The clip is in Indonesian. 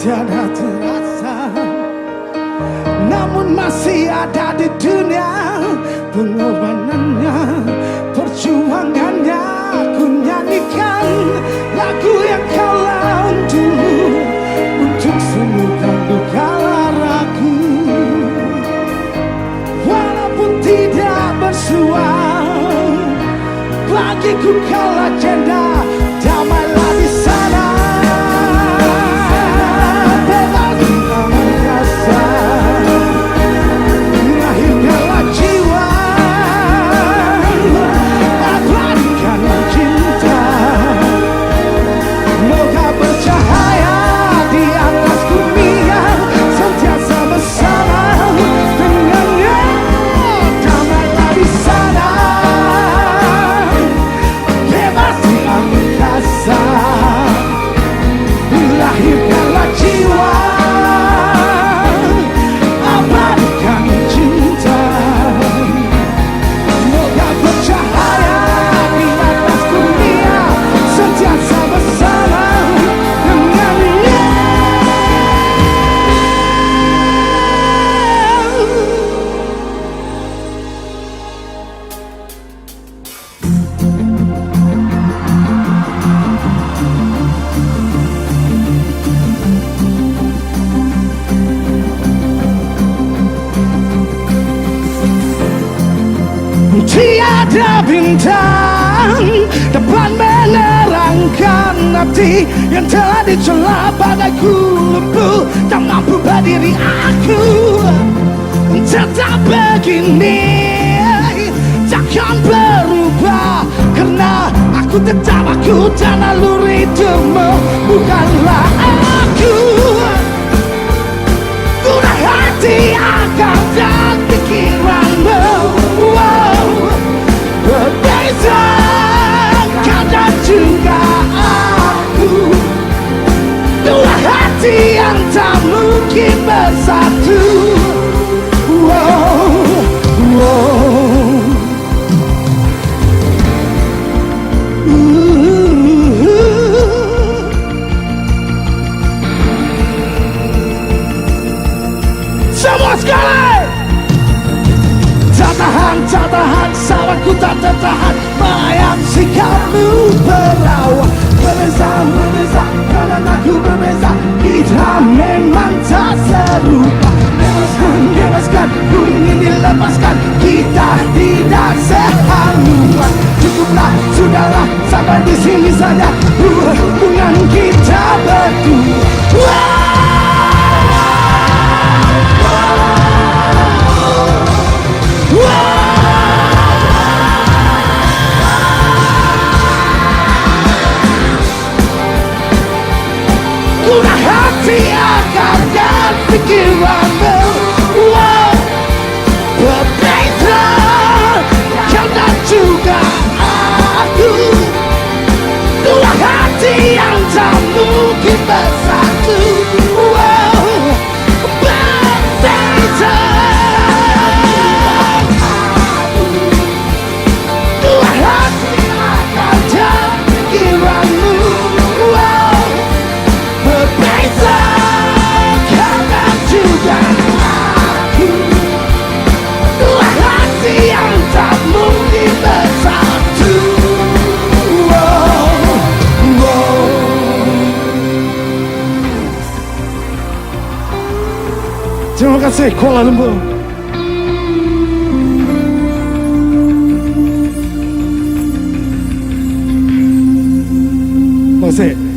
tiada terasa, namun masih ada di dunia. Pengorbanannya, perjuangannya, ku nyanyikan lagu yang kau laun dulu untuk sembuhkan duka laraku. Walaupun tidak bersuara, bagiku kau legenda. Damailah di sana, bebas di angkasa, lahirkanlah jiwa, abadikan cinta. Moga bercahaya di atas dunia, sentiasa bersama dengannya. Damailah di sana, bebas di angkasa, lahirkanlah jiwa, abadikan cinta. Moga bercahaya di atas dunia, sentiasa bersama dengannya. Tiada bintang dapat menerangkan hati yang telah dicela bagaiku lumpuh, tak mampu berdiri aku. Tetap begini, takkan berubah, karena aku tetap aku dan alur hidupmu bukanlah aku. Guna hati, akal dan pikiranmu, wow, berbeza kau dan juga aku. Dua hati yang tak mungkin bersatu, wow, wow. Semua sekali! Tak tahan, sahabatku tak tertahan melayang sikapmu berawak. Berbeza, karena aku berbeza, kita memang tak serupa. Bebaskan, ku ingin dilepaskan, kita tidak sehaluan. Cukuplah, sudahlah, sampai di sini saja hubungan kita berdua. Guna hati, akal dan pikiranmu, wow, berbeza kau dan juga aku. Dua hati yang tak mungkin bersatu, wow, berbeza. Dua hati, akal dan pikiranmu, wow, berbeza kau dan juga aku. Dua hati yang tak mungkin bersatu, wow, wow. Terima kasih Kuala Lumpur. Terima kasih.